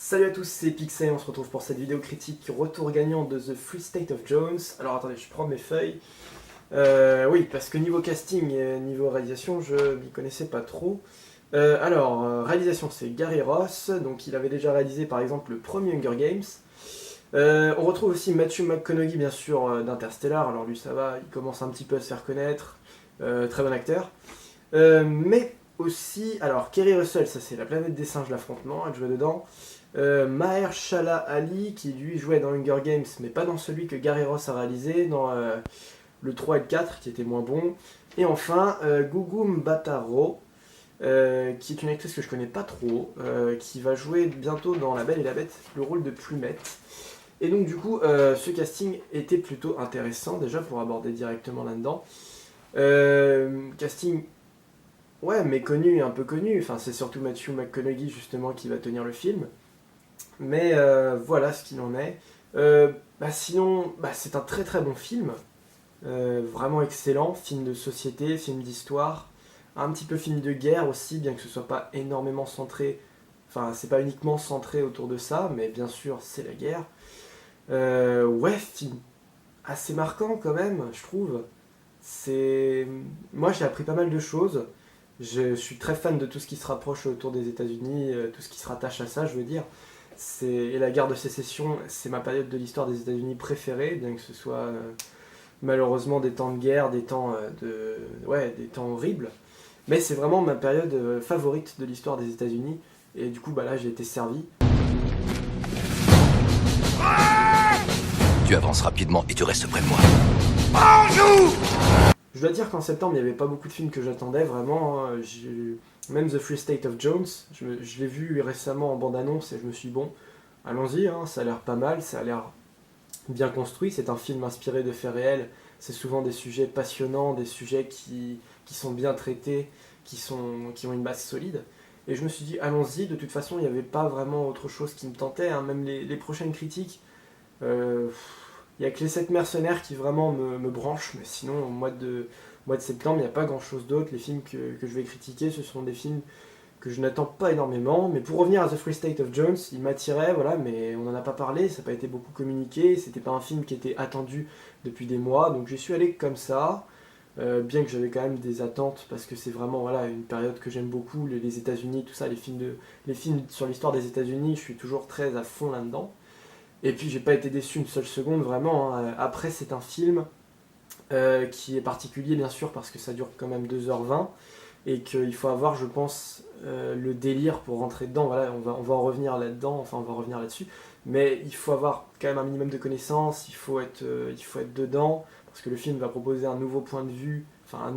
Salut à tous, c'est Pixel, on se retrouve pour cette vidéo critique retour gagnant de The Free State of Jones. Alors attendez, je prends mes feuilles. Oui, parce que niveau casting et niveau réalisation, je m'y connaissais pas trop. Réalisation, c'est Gary Ross, donc il avait déjà réalisé par exemple le premier Hunger Games. On retrouve aussi Matthew McConaughey, bien sûr, d'Interstellar. Alors lui, ça va, il commence un petit peu à se faire connaître. Très bon acteur. Mais aussi, alors Kerry Russell, ça c'est La planète des singes, l'affrontement, elle jouait dedans. Mahershala Ali, qui lui jouait dans Hunger Games, mais pas dans celui que Gary Ross a réalisé, dans le 3 et le 4, qui était moins bon. Et enfin, Gugu Mbatha-Raw, qui est une actrice que je connais pas trop, qui va jouer bientôt dans La Belle et la Bête, le rôle de Plumette. Et donc du coup, ce casting était plutôt intéressant, déjà pour aborder directement là-dedans. Casting, ouais, méconnu et un peu connu, enfin c'est surtout Matthew McConaughey justement qui va tenir le film. Mais voilà ce qu'il en est. Sinon, c'est un très très bon film. Vraiment excellent. Film de société, film d'histoire. Un petit peu film de guerre aussi, bien que ce soit pas énormément centré. Enfin, c'est pas uniquement centré autour de ça, mais bien sûr, c'est la guerre. Ouais, film assez marquant quand même, je trouve. C'est. Moi, j'ai appris pas mal de choses. Je suis très fan de tout ce qui se rapproche autour des États-Unis, tout ce qui se rattache à ça, je veux dire. Et la guerre de sécession, c'est ma période de l'histoire des États-Unis préférée, bien que ce soit malheureusement des temps de guerre, des temps horribles. Mais c'est vraiment ma période favorite de l'histoire des États-Unis. Et du coup, là, j'ai été servi. Tu avances rapidement et tu restes près de moi. Je dois dire qu'en septembre, il n'y avait pas beaucoup de films que j'attendais, vraiment. Même The Free State of Jones, je l'ai vu récemment en bande-annonce et je me suis dit, bon, allons-y, hein, ça a l'air pas mal, ça a l'air bien construit. C'est un film inspiré de faits réels. C'est souvent des sujets passionnants, des sujets qui sont bien traités, qui ont une base solide. Et je me suis dit, allons-y, de toute façon, il n'y avait pas vraiment autre chose qui me tentait. Hein. Même les prochaines critiques, il n'y a que les 7 mercenaires qui vraiment me branchent, mais sinon, au mois de septembre, il n'y a pas grand-chose d'autre. Les films que je vais critiquer, ce sont des films que je n'attends pas énormément. Mais pour revenir à The Free State of Jones, il m'attirait, voilà, mais on n'en a pas parlé, ça n'a pas été beaucoup communiqué, c'était pas un film qui était attendu depuis des mois, donc j'y suis allé comme ça, bien que j'avais quand même des attentes, parce que c'est vraiment voilà, une période que j'aime beaucoup, les États-Unis, tout ça, les films sur l'histoire des États-Unis, je suis toujours très à fond là-dedans. Et puis j'ai pas été déçu une seule seconde, vraiment. Hein. Après, c'est un film qui est particulier, bien sûr, parce que ça dure quand même 2h20 et qu'il faut avoir, je pense, le délire pour rentrer dedans. Voilà, on va en revenir là-dedans, enfin, on va revenir là-dessus. Mais il faut avoir quand même un minimum de connaissances, il faut être dedans, parce que le film va proposer un nouveau point de vue, enfin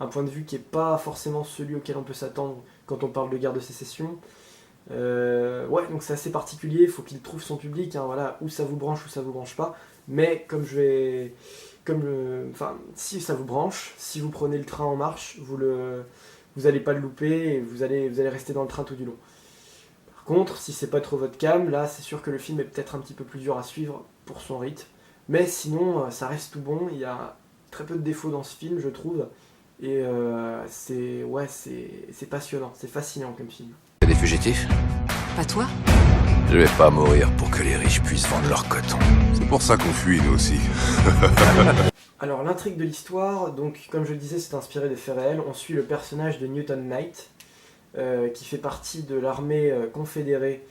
un point de vue qui n'est pas forcément celui auquel on peut s'attendre quand on parle de guerre de sécession. Ouais, donc c'est assez particulier, il faut qu'il trouve son public, hein, voilà, où ça vous branche, ou ça vous branche pas. Mais si ça vous branche, si vous prenez le train en marche, vous allez pas le louper et vous allez rester dans le train tout du long. Par contre, si c'est pas trop votre cam, là, c'est sûr que le film est peut-être un petit peu plus dur à suivre pour son rythme. Mais sinon, ça reste tout bon. Il y a très peu de défauts dans ce film, je trouve. Et c'est passionnant, c'est fascinant comme film. T'es des fugitifs? Pas toi? Je vais pas mourir pour que les riches puissent vendre leur coton. C'est pour ça qu'on fuit, nous aussi. Alors, l'intrigue de l'histoire, donc comme je le disais, c'est inspiré des faits réels. On suit le personnage de Newton Knight, qui fait partie de l'armée confédérée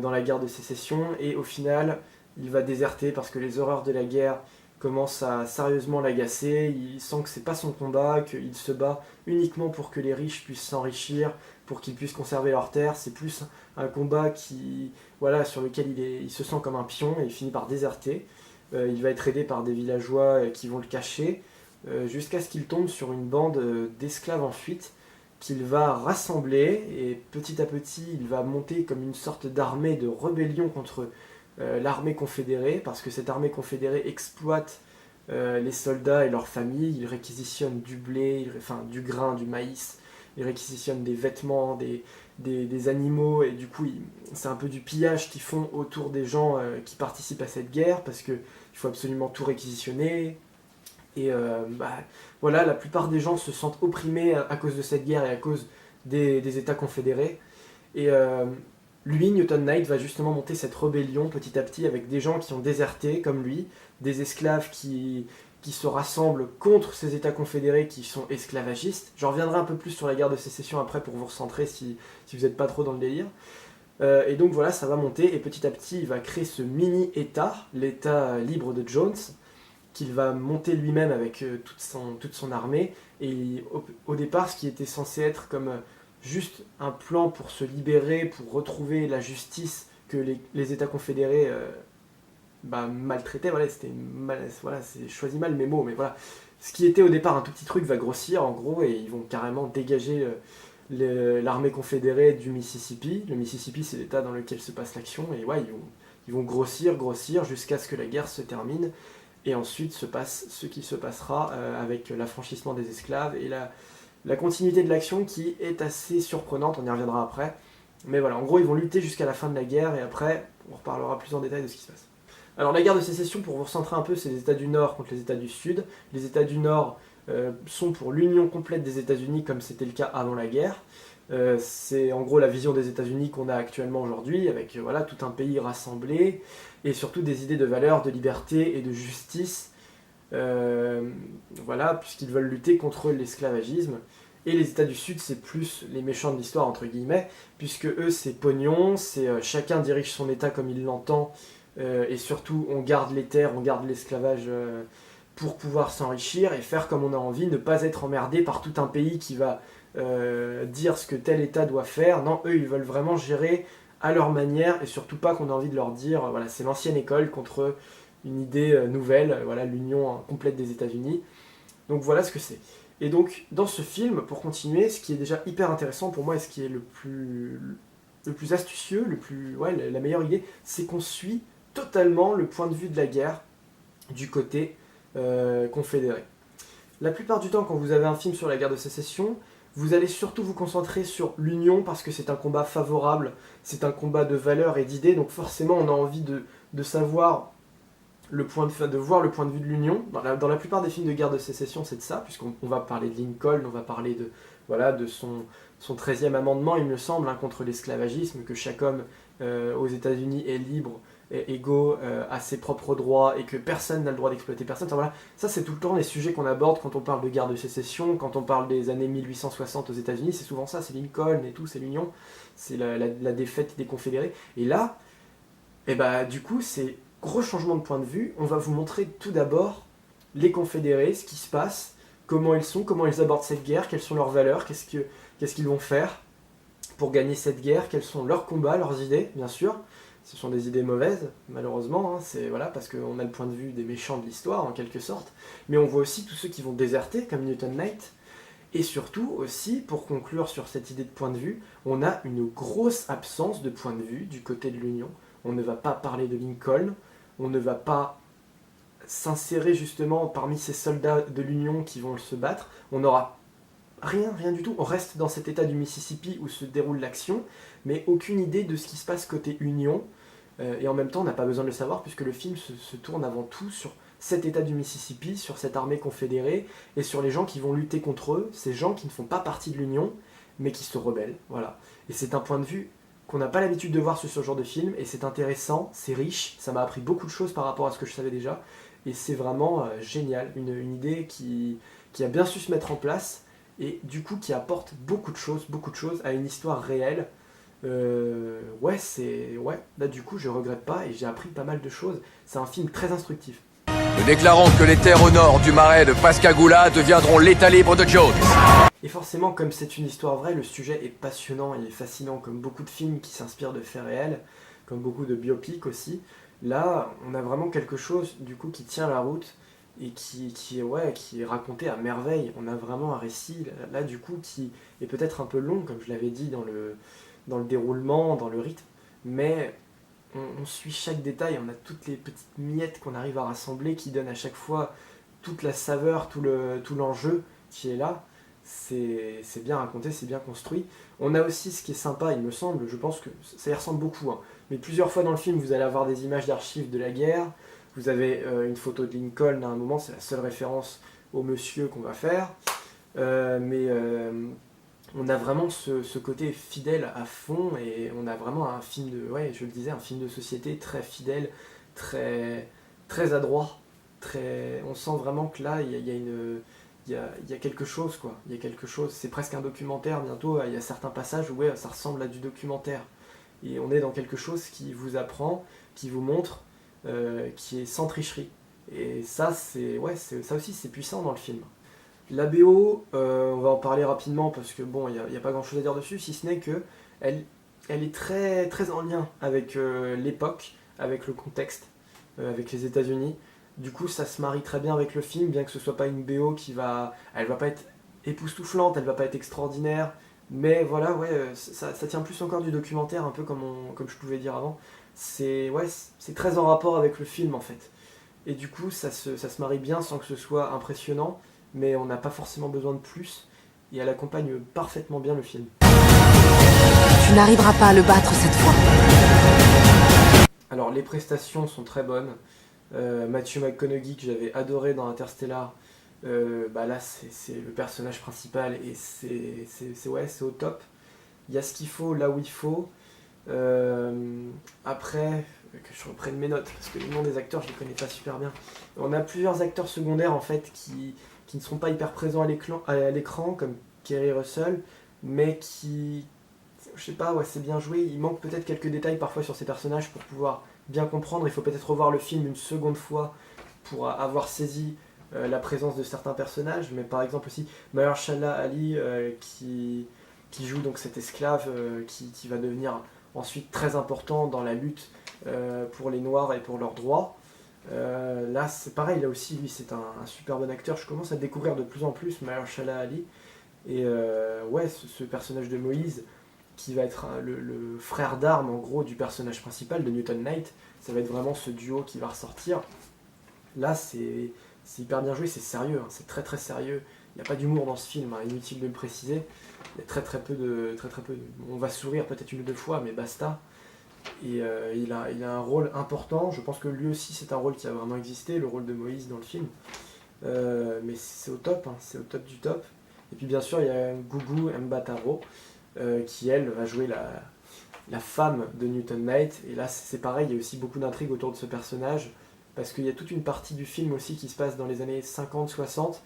dans la guerre de sécession, et au final, il va déserter parce que les horreurs de la guerre commencent à sérieusement l'agacer. Il sent que c'est pas son combat, qu'il se bat uniquement pour que les riches puissent s'enrichir, pour qu'ils puissent conserver leurs terres. C'est plus un combat sur lequel il se sent comme un pion et il finit par déserter. Il va être aidé par des villageois qui vont le cacher, jusqu'à ce qu'il tombe sur une bande d'esclaves en fuite qu'il va rassembler, et petit à petit il va monter comme une sorte d'armée de rébellion contre l'armée confédérée, parce que cette armée confédérée exploite les soldats et leurs familles. Ils réquisitionnent du blé, du grain, du maïs, ils réquisitionnent des vêtements, des animaux, et du coup c'est un peu du pillage qu'ils font autour des gens qui participent à cette guerre, parce qu'il faut absolument tout réquisitionner. Et voilà, la plupart des gens se sentent opprimés à cause de cette guerre et à cause des États confédérés. Et lui, Newton Knight, va justement monter cette rébellion petit à petit avec des gens qui ont déserté comme lui, des esclaves qui se rassemblent contre ces États confédérés qui sont esclavagistes. J'en reviendrai un peu plus sur la guerre de sécession après pour vous recentrer si vous n'êtes pas trop dans le délire. Et donc voilà, ça va monter et petit à petit il va créer ce mini-État, l'État libre de Jones, qu'il va monter lui-même avec toute son armée. Et au départ, ce qui était censé être comme juste un plan pour se libérer, pour retrouver la justice que les États confédérés maltraitaient, voilà, c'est choisi mal mes mots, mais voilà. Ce qui était au départ un tout petit truc va grossir en gros et ils vont carrément dégager l'armée confédérée du Mississippi. Le Mississippi, c'est l'état dans lequel se passe l'action, et ouais, ils vont grossir jusqu'à ce que la guerre se termine, et ensuite se passe ce qui se passera avec l'affranchissement des esclaves et la continuité de l'action qui est assez surprenante, on y reviendra après. Mais voilà, en gros, ils vont lutter jusqu'à la fin de la guerre, et après, on reparlera plus en détail de ce qui se passe. Alors la guerre de sécession, pour vous recentrer un peu, c'est les États du Nord contre les États du Sud. Les États du Nord sont pour l'union complète des États-Unis comme c'était le cas avant la guerre. C'est en gros la vision des États-Unis qu'on a actuellement aujourd'hui, avec voilà, tout un pays rassemblé, et surtout des idées de valeurs, de liberté et de justice, voilà, puisqu'ils veulent lutter contre l'esclavagisme. Et les États du Sud, c'est plus les méchants de l'histoire, entre guillemets, puisque eux, c'est pognon, c'est chacun dirige son État comme il l'entend, et surtout, on garde les terres, on garde l'esclavage pour pouvoir s'enrichir et faire comme on a envie, ne pas être emmerdé par tout un pays qui va dire ce que tel État doit faire. Non, eux, ils veulent vraiment gérer à leur manière et surtout pas qu'on a envie de leur dire, voilà, c'est l'ancienne école contre une idée nouvelle, voilà, l'union complète des États-Unis. Donc voilà ce que c'est. Et donc, dans ce film, pour continuer, ce qui est déjà hyper intéressant pour moi et ce qui est le plus astucieux, la meilleure idée, c'est qu'on suit totalement le point de vue de la guerre du côté confédéré. La plupart du temps, quand vous avez un film sur la guerre de sécession, vous allez surtout vous concentrer sur l'union parce que c'est un combat favorable, c'est un combat de valeurs et d'idées, donc forcément on a envie de savoir de voir le point de vue de l'union. Dans la plupart des films de guerre de sécession, c'est de ça, puisqu'on va parler de Lincoln, on va parler de son 13e amendement, il me semble, hein, contre l'esclavagisme, que chaque homme aux États-Unis est libre, est égaux, a ses propres droits et que personne n'a le droit d'exploiter personne. Enfin, voilà, ça c'est tout le temps les sujets qu'on aborde quand on parle de guerre de sécession, quand on parle des années 1860 aux États-Unis, c'est souvent ça, c'est Lincoln et tout, c'est l'union, c'est la défaite des confédérés. Et là, du coup, c'est gros changement de point de vue. On va vous montrer tout d'abord les confédérés, ce qui se passe, comment ils sont, comment ils abordent cette guerre, quelles sont leurs valeurs, qu'est-ce qu'ils vont faire pour gagner cette guerre, quels sont leurs combats, leurs idées, bien sûr. Ce sont des idées mauvaises, malheureusement, hein, c'est voilà, parce qu'on a le point de vue des méchants de l'histoire, en quelque sorte. Mais on voit aussi tous ceux qui vont déserter, comme Newton Knight. Et surtout aussi, pour conclure sur cette idée de point de vue, on a une grosse absence de point de vue du côté de l'Union. On ne va pas parler de Lincoln, on ne va pas s'insérer justement parmi ces soldats de l'Union qui vont se battre. On n'aura rien du tout. On reste dans cet état du Mississippi où se déroule l'action, mais aucune idée de ce qui se passe côté Union. Et en même temps, on n'a pas besoin de le savoir puisque le film se tourne avant tout sur cet état du Mississippi, sur cette armée confédérée et sur les gens qui vont lutter contre eux, ces gens qui ne font pas partie de l'Union, mais qui se rebellent. Voilà. Et c'est un point de vue qu'on n'a pas l'habitude de voir sur ce genre de film, et c'est intéressant, c'est riche, ça m'a appris beaucoup de choses par rapport à ce que je savais déjà, et c'est vraiment génial, une idée qui a bien su se mettre en place, et du coup qui apporte beaucoup de choses à une histoire réelle. Là du coup je regrette pas, et j'ai appris pas mal de choses, c'est un film très instructif. Nous déclarons que les terres au nord du marais de Pascagoula deviendront l'état libre de Jones. Et forcément, comme c'est une histoire vraie, le sujet est passionnant et fascinant, comme beaucoup de films qui s'inspirent de faits réels, comme beaucoup de biopics aussi. Là, on a vraiment quelque chose du coup qui tient la route et qui est raconté à merveille. On a vraiment un récit là du coup qui est peut-être un peu long, comme je l'avais dit dans le déroulement, dans le rythme, mais on suit chaque détail, on a toutes les petites miettes qu'on arrive à rassembler qui donnent à chaque fois toute la saveur, tout l'enjeu qui est là. C'est bien raconté, c'est bien construit. On a aussi ce qui est sympa, il me semble, je pense que ça y ressemble beaucoup, hein. Mais plusieurs fois dans le film, vous allez avoir des images d'archives de la guerre, vous avez une photo de Lincoln à un moment, c'est la seule référence au monsieur qu'on va faire. Il on a vraiment ce côté fidèle à fond, et on a vraiment un film de, ouais, je le disais, un film de société très fidèle, très, très adroit, on sent vraiment que là, il y a quelque chose, quoi. Il y a quelque chose, c'est presque un documentaire bientôt, il y a certains passages où ouais, ça ressemble à du documentaire. Et on est dans quelque chose qui vous apprend, qui vous montre, qui est sans tricherie. Et ça, ça aussi, c'est puissant dans le film. La BO, on va en parler rapidement parce que bon, il n'y a pas grand chose à dire dessus, si ce n'est que elle est très, très en lien avec l'époque, avec le contexte, avec les États-Unis. Du coup, ça se marie très bien avec le film, bien que ce soit pas une BO elle va pas être époustouflante, elle va pas être extraordinaire, mais voilà, ouais, ça tient plus encore du documentaire, un peu comme je pouvais dire avant. C'est très en rapport avec le film en fait. Et du coup, ça se marie bien sans que ce soit impressionnant, mais on n'a pas forcément besoin de plus, et elle accompagne parfaitement bien le film. Tu n'arriveras pas à le battre cette fois. Alors, les prestations sont très bonnes. Matthew McConaughey, que j'avais adoré dans Interstellar, bah là, c'est le personnage principal, et c'est au top. Il y a ce qu'il faut là où il faut. Après, que je reprenne mes notes, parce que les noms des acteurs, je les connais pas super bien. On a plusieurs acteurs secondaires, en fait, qui ne sont pas hyper présents à l'écran, comme Kerry Russell, mais qui, je sais pas, ouais, c'est bien joué. Il manque peut-être quelques détails parfois sur ces personnages pour pouvoir bien comprendre. Il faut peut-être revoir le film une seconde fois pour avoir saisi la présence de certains personnages, mais par exemple aussi Mahershala Ali, qui joue donc cet esclave qui va devenir ensuite très important dans la lutte pour les Noirs et pour leurs droits. Là, c'est pareil, là aussi, lui, c'est un super bon acteur. Je commence à découvrir de plus en plus Mahershala Ali. Et ouais, ce personnage de Moïse, qui va être le frère d'armes, en gros, du personnage principal, de Newton Knight, ça va être vraiment ce duo qui va ressortir. Là, c'est hyper bien joué, c'est sérieux, hein, c'est très très sérieux. Il n'y a pas d'humour dans ce film, hein, inutile de le préciser. Il y a très peu de... On va sourire peut-être une ou deux fois, mais basta. Et il a un rôle important. Je pense que lui aussi, c'est un rôle qui a vraiment existé, le rôle de Moïse dans le film. Mais c'est au top, hein, c'est au top du top. Et puis bien sûr, il y a Gugu Mbatha-Raw, qui elle va jouer la femme de Newton Knight. Et là, c'est pareil, il y a aussi beaucoup d'intrigues autour de ce personnage, parce qu'il y a toute une partie du film aussi qui se passe dans les années 50-60.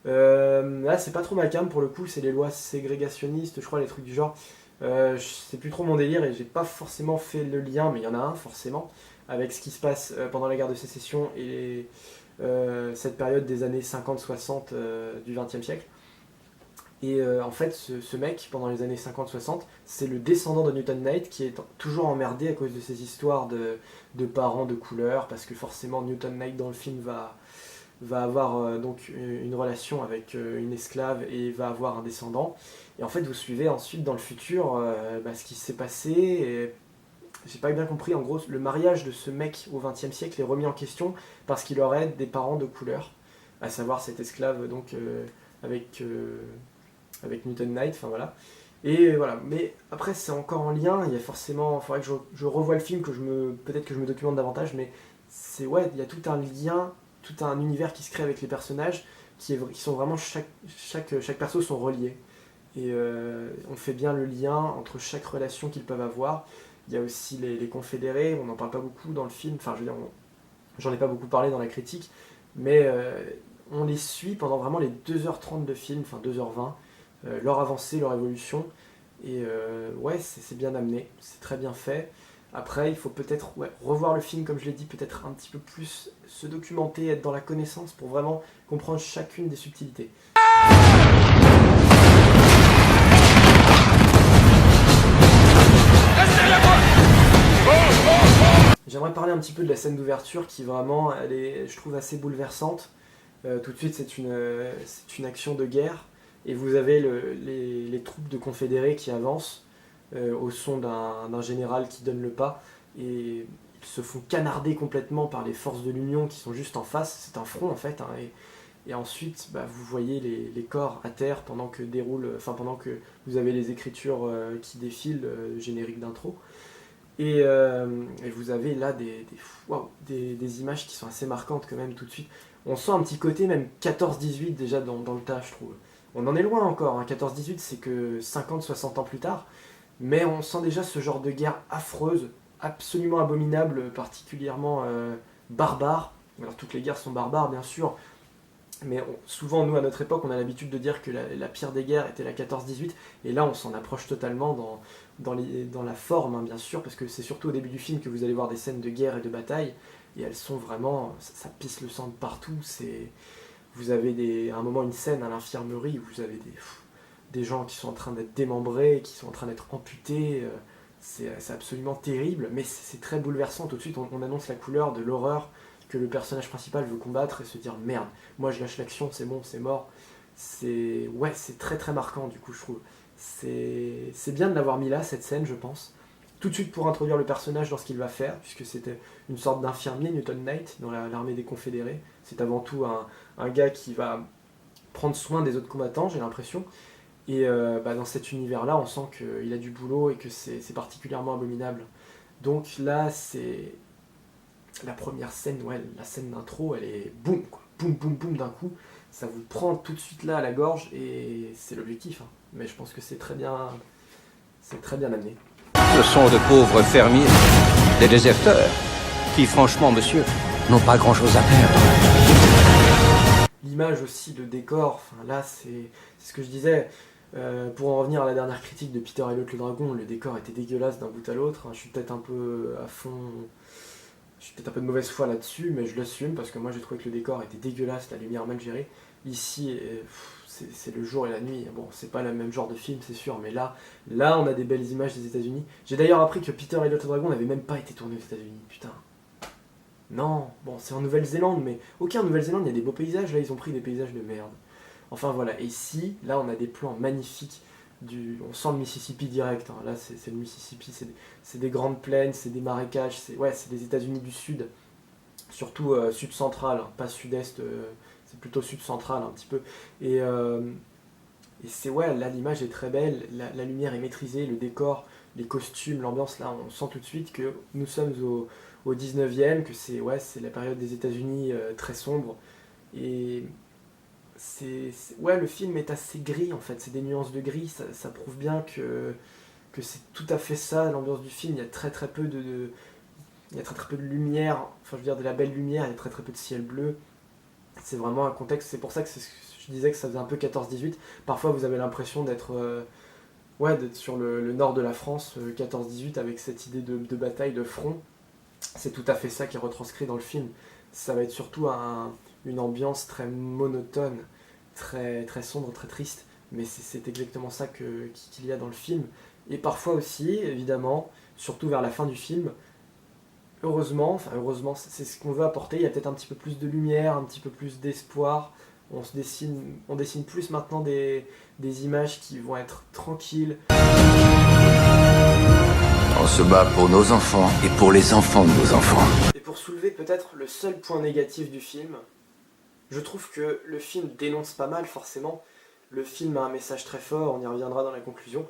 Là, c'est pas trop ma came pour le coup, c'est les lois ségrégationnistes, je crois, les trucs du genre. C'est plus trop mon délire, et j'ai pas forcément fait le lien, mais il y en a un forcément, avec ce qui se passe pendant la guerre de sécession et cette période des années 50-60 du XXe siècle. Et en fait, ce mec, pendant les années 50-60, c'est le descendant de Newton Knight qui est toujours emmerdé à cause de ces histoires de parents de couleur, parce que forcément Newton Knight dans le film va avoir donc une relation avec une esclave et va avoir un descendant. Et en fait, vous suivez ensuite dans le futur ce qui s'est passé. Et j'ai pas bien compris, en gros, le mariage de ce mec au XXe siècle est remis en question parce qu'il aurait des parents de couleur, à savoir cet esclave donc avec Newton Knight, enfin voilà. Et voilà, mais après c'est encore en lien, il y a forcément, il faudrait que je revoie le film, peut-être que je me documente davantage, mais c'est ouais, il y a tout un lien, tout un univers qui se crée avec les personnages, qui sont vraiment, chaque perso sont reliés. Et on fait bien le lien entre chaque relation qu'ils peuvent avoir. Il y a aussi les confédérés, on n'en parle pas beaucoup dans le film, enfin je veux dire, j'en ai pas beaucoup parlé dans la critique, mais on les suit pendant vraiment les 2h30 de film, enfin 2h20, leur avancée, leur évolution, et ouais, c'est bien amené, c'est très bien fait. Après, il faut peut-être revoir le film, comme je l'ai dit, peut-être un petit peu plus se documenter, être dans la connaissance pour vraiment comprendre chacune des subtilités. J'aimerais parler un petit peu de la scène d'ouverture qui vraiment, elle est, je trouve, assez bouleversante. Tout de suite, c'est une action de guerre, et vous avez les troupes de confédérés qui avancent au son d'un général qui donne le pas, et ils se font canarder complètement par les forces de l'Union qui sont juste en face. C'est un front en fait, hein, et ensuite vous voyez les corps à terre pendant que vous avez les écritures qui défilent, générique d'intro. Et vous avez là des images qui sont assez marquantes quand même tout de suite. On sent un petit côté même 14-18 déjà dans le tas, je trouve. On en est loin encore, hein. 14-18 c'est que 50-60 ans plus tard, mais on sent déjà ce genre de guerre affreuse, absolument abominable, particulièrement barbare. Alors toutes les guerres sont barbares bien sûr, mais souvent nous à notre époque on a l'habitude de dire que la pire des guerres était la 14-18, et là on s'en approche totalement dans la forme hein, bien sûr, parce que c'est surtout au début du film que vous allez voir des scènes de guerre et de bataille, et elles sont vraiment, ça pisse le sang de partout, vous avez à un moment une scène à l'infirmerie où vous avez des gens qui sont en train d'être démembrés, qui sont en train d'être amputés, c'est absolument terrible, mais c'est très bouleversant. Tout de suite on annonce la couleur de l'horreur que le personnage principal veut combattre et se dire merde, moi je lâche l'action, c'est bon, c'est mort. C'est très très marquant du coup je trouve. C'est bien de l'avoir mis là cette scène je pense. Tout de suite pour introduire le personnage dans ce qu'il va faire, puisque c'était une sorte d'infirmier, Newton Knight, dans l'armée des Confédérés. C'est avant tout un gars qui va prendre soin des autres combattants, j'ai l'impression. Et dans cet univers-là, on sent qu'il a du boulot et que c'est particulièrement abominable. Donc là, c'est la première scène, ouais, la scène d'intro, elle est boum, quoi. Boum, boum, boum d'un coup. Ça vous prend tout de suite là à la gorge et c'est l'objectif. Hein. Mais je pense que c'est très bien amené. Ce sont de pauvres fermiers, des déserteurs, qui franchement, monsieur, n'ont pas grand-chose à perdre. L'image aussi, le décor, enfin là c'est ce que je disais. Pour en revenir à la dernière critique de Peter Elliott le Dragon, le décor était dégueulasse d'un bout à l'autre. Hein. Je suis peut-être un peu à fond, je suis peut-être un peu de mauvaise foi là-dessus, mais je l'assume parce que moi j'ai trouvé que le décor était dégueulasse, la lumière mal gérée. Ici, c'est le jour et la nuit. Bon, c'est pas le même genre de film, c'est sûr, mais là on a des belles images des États-Unis. J'ai d'ailleurs appris que Peter Elliott le Dragon n'avait même pas été tourné aux États-Unis. Putain. Non, bon, c'est en Nouvelle-Zélande, mais ok, en Nouvelle-Zélande il y a des beaux paysages, là ils ont pris des paysages de merde. Enfin voilà, et ici, là on a des plans magnifiques, on sent le Mississippi direct, hein. Là c'est le Mississippi, c'est des grandes plaines, c'est des marécages, c'est des États-Unis du Sud, surtout sud-central, hein, pas sud-est, c'est plutôt sud-central un petit peu. Et là l'image est très belle, la lumière est maîtrisée, le décor, les costumes, l'ambiance, là on sent tout de suite que nous sommes au 19e, que c'est la période des États-Unis très sombre, et le film est assez gris en fait, c'est des nuances de gris, ça prouve bien que c'est tout à fait ça l'ambiance du film. Il y a très très peu de lumière, enfin je veux dire de la belle lumière, il y a très très peu de ciel bleu. C'est vraiment un contexte, c'est pour ça que je disais que ça faisait un peu 14-18. Parfois vous avez l'impression d'être sur le nord de la France, 14-18, avec cette idée de bataille, de front. C'est tout à fait ça qui est retranscrit dans le film. Ça va être surtout une ambiance très monotone, très, très sombre, très triste, mais c'est exactement ça qu'il y a dans le film. Et parfois aussi, évidemment, surtout vers la fin du film, heureusement, c'est ce qu'on veut apporter, il y a peut-être un petit peu plus de lumière, un petit peu plus d'espoir, on dessine plus maintenant des images qui vont être tranquilles. On se bat pour nos enfants et pour les enfants de nos enfants. Et pour soulever peut-être le seul point négatif du film, je trouve que le film dénonce pas mal forcément. Le film a un message très fort, on y reviendra dans la conclusion.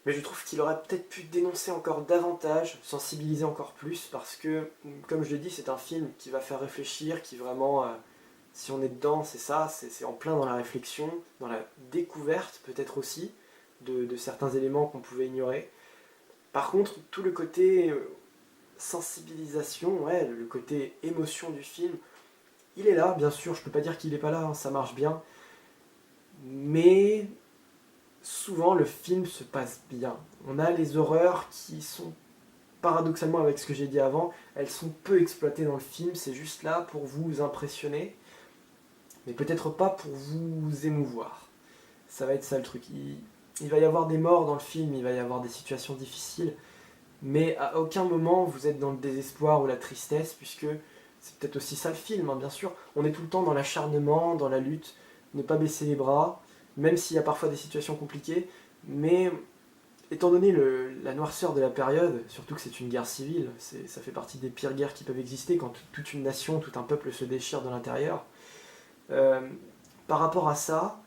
Mais je trouve qu'il aurait peut-être pu dénoncer encore davantage, sensibiliser encore plus, parce que, comme je l'ai dit, c'est un film qui va faire réfléchir, qui vraiment, si on est dedans, c'est ça, c'est en plein dans la réflexion, dans la découverte peut-être aussi, de certains éléments qu'on pouvait ignorer. Par contre, tout le côté sensibilisation, le côté émotion du film, il est là, bien sûr, je peux pas dire qu'il est pas là, hein, ça marche bien, mais souvent le film se passe bien. On a les horreurs qui sont, paradoxalement avec ce que j'ai dit avant, elles sont peu exploitées dans le film, c'est juste là pour vous impressionner, mais peut-être pas pour vous émouvoir. Ça va être ça le truc. Il va y avoir des morts dans le film, il va y avoir des situations difficiles, mais à aucun moment vous êtes dans le désespoir ou la tristesse, puisque c'est peut-être aussi ça le film, hein, bien sûr. On est tout le temps dans l'acharnement, dans la lutte, ne pas baisser les bras, même s'il y a parfois des situations compliquées, mais étant donné la noirceur de la période, surtout que c'est une guerre civile, ça fait partie des pires guerres qui peuvent exister, quand toute une nation, tout un peuple se déchire de l'intérieur, par rapport à ça,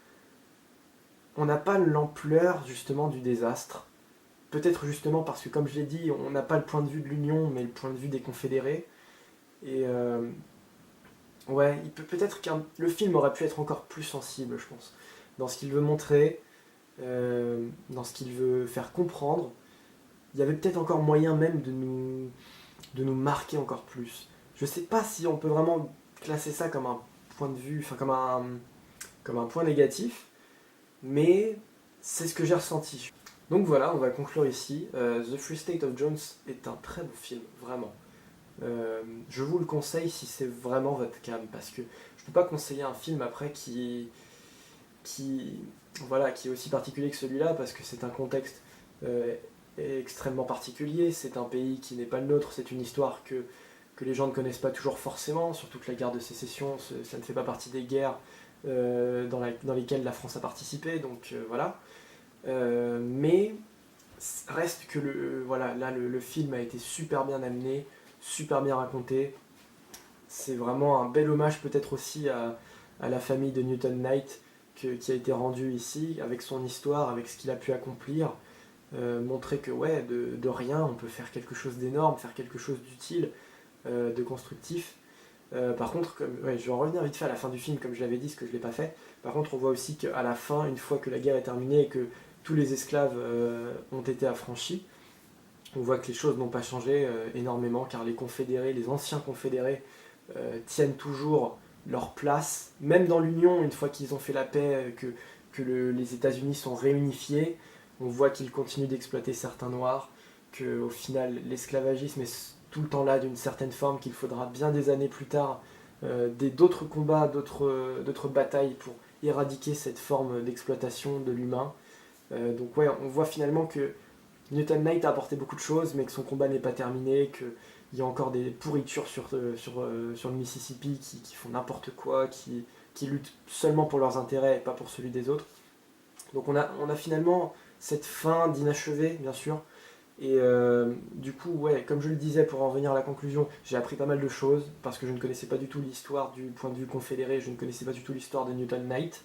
on n'a pas l'ampleur justement du désastre. Peut-être justement parce que, comme je l'ai dit, on n'a pas le point de vue de l'Union, mais le point de vue des Confédérés. Et peut-être que le film aurait pu être encore plus sensible, je pense. dans ce qu'il veut montrer, dans ce qu'il veut faire comprendre. Il y avait peut-être encore moyen même de nous marquer encore plus. Je sais pas si on peut vraiment classer ça comme un point de vue, enfin comme un point négatif, mais c'est ce que j'ai ressenti. Donc voilà, on va conclure ici. The Free State of Jones est un très beau film, vraiment. Je vous le conseille si c'est vraiment votre cam, parce que je peux pas conseiller un film après qui est aussi particulier que celui-là, parce que c'est un contexte extrêmement particulier, c'est un pays qui n'est pas le nôtre, c'est une histoire que les gens ne connaissent pas toujours forcément, surtout que la guerre de sécession, ça ne fait pas partie des guerres dans lesquelles la France a participé, donc voilà. Mais reste que le film a été super bien amené, super bien raconté. C'est vraiment un bel hommage peut-être aussi à la famille de Newton Knight qui a été rendu ici, avec son histoire, avec ce qu'il a pu accomplir. Montrer que de rien on peut faire quelque chose d'énorme, faire quelque chose d'utile, de constructif. Par contre, je vais en revenir vite fait à la fin du film, comme je l'avais dit, ce que je l'ai pas fait. Par contre, on voit aussi qu'à la fin, une fois que la guerre est terminée et que tous les esclaves ont été affranchis, on voit que les choses n'ont pas changé énormément, car les confédérés, les anciens confédérés, tiennent toujours leur place, même dans l'Union, une fois qu'ils ont fait la paix, que les États-Unis sont réunifiés. On voit qu'ils continuent d'exploiter certains noirs, qu'au final l'esclavagisme est tout le temps là d'une certaine forme, qu'il faudra bien des années plus tard d'autres combats, d'autres batailles pour éradiquer cette forme d'exploitation de l'humain. Donc on voit finalement que Newton Knight a apporté beaucoup de choses, mais que son combat n'est pas terminé, qu'il y a encore des pourritures sur le Mississippi qui font n'importe quoi, qui luttent seulement pour leurs intérêts et pas pour celui des autres. Donc on a finalement cette fin d'inachevé, bien sûr. Et du coup, comme je le disais, pour en revenir à la conclusion, j'ai appris pas mal de choses, parce que je ne connaissais pas du tout l'histoire du point de vue confédéré, je ne connaissais pas du tout l'histoire de Newton Knight.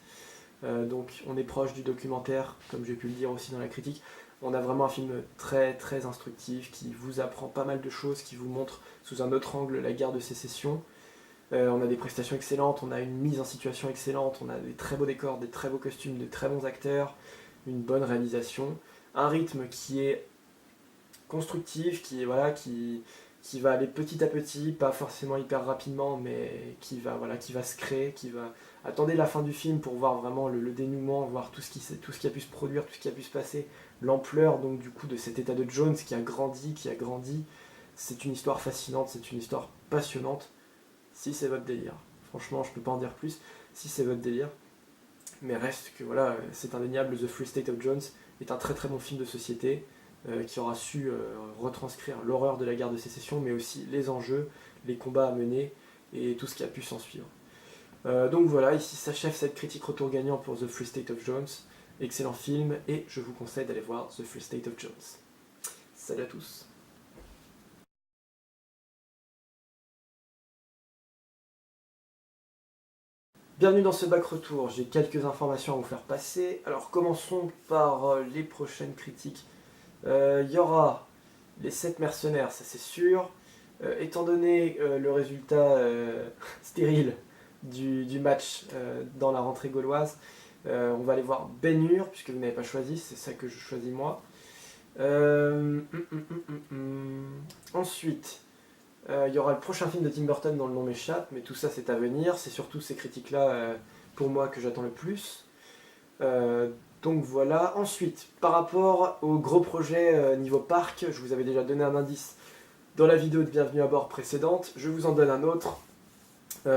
Donc on est proche du documentaire, comme j'ai pu le dire aussi dans la critique. On a vraiment un film très très instructif, qui vous apprend pas mal de choses, qui vous montre sous un autre angle la guerre de sécession. On a des prestations excellentes, on a une mise en situation excellente, on a des très beaux décors, des très beaux costumes, de très bons acteurs, une bonne réalisation, un rythme qui est constructif, qui va aller petit à petit, pas forcément hyper rapidement, mais qui va se créer, Attendez la fin du film pour voir vraiment le dénouement, voir tout ce qui a pu se produire, tout ce qui a pu se passer, l'ampleur donc du coup de cet état de Jones qui a grandi. C'est une histoire fascinante, c'est une histoire passionnante, si c'est votre délire. Franchement, je peux pas en dire plus, si c'est votre délire. Mais reste que c'est indéniable, The Free State of Jones est un très très bon film de société qui aura su retranscrire l'horreur de la guerre de sécession, mais aussi les enjeux, les combats à mener et tout ce qui a pu s'en suivre. Donc voilà, ici s'achève cette critique retour gagnant pour The Free State of Jones. Excellent film, et je vous conseille d'aller voir The Free State of Jones. Salut à tous. Bienvenue dans ce bac retour, j'ai quelques informations à vous faire passer. Alors commençons par les prochaines critiques. Il y aura les 7 mercenaires, ça c'est sûr. Étant donné le résultat stérile du match dans la rentrée gauloise, on va aller voir Ben-Hur, puisque vous n'avez pas choisi, c'est ça que je choisis moi. Ensuite, il y aura le prochain film de Tim Burton dont le nom m'échappe, mais tout ça c'est à venir, c'est surtout ces critiques-là pour moi que j'attends le plus. Donc voilà. Ensuite, par rapport au gros projet niveau parc, je vous avais déjà donné un indice dans la vidéo de Bienvenue à bord précédente, je vous en donne un autre.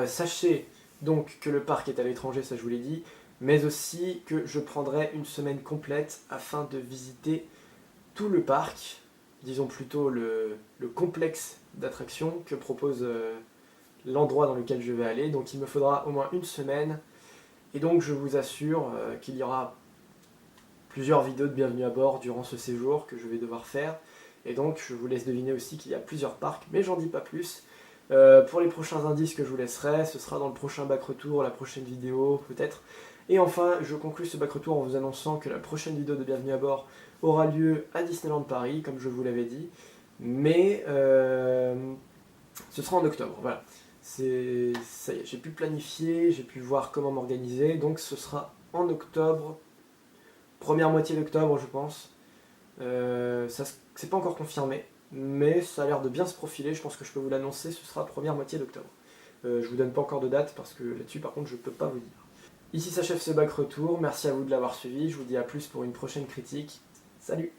Sachez donc que le parc est à l'étranger, ça je vous l'ai dit, mais aussi que je prendrai une semaine complète afin de visiter tout le parc, disons plutôt le complexe d'attractions que propose l'endroit dans lequel je vais aller. Donc il me faudra au moins une semaine, et donc je vous assure qu'il y aura plusieurs vidéos de Bienvenue à bord durant ce séjour que je vais devoir faire, et donc je vous laisse deviner aussi qu'il y a plusieurs parcs, mais j'en dis pas plus. Pour les prochains indices que je vous laisserai, ce sera dans le prochain bac retour, la prochaine vidéo peut-être. Et enfin, je conclus ce bac retour en vous annonçant que la prochaine vidéo de Bienvenue à bord aura lieu à Disneyland Paris, comme je vous l'avais dit, mais ce sera en octobre, voilà. Ça y est, j'ai pu planifier, j'ai pu voir comment m'organiser, donc ce sera en octobre, première moitié d'octobre je pense. C'est pas encore confirmé, mais ça a l'air de bien se profiler, je pense que je peux vous l'annoncer, ce sera première moitié d'octobre. Je vous donne pas encore de date parce que là-dessus par contre je peux pas vous dire. Ici s'achève ce bac retour, merci à vous de l'avoir suivi, je vous dis à plus pour une prochaine critique. Salut!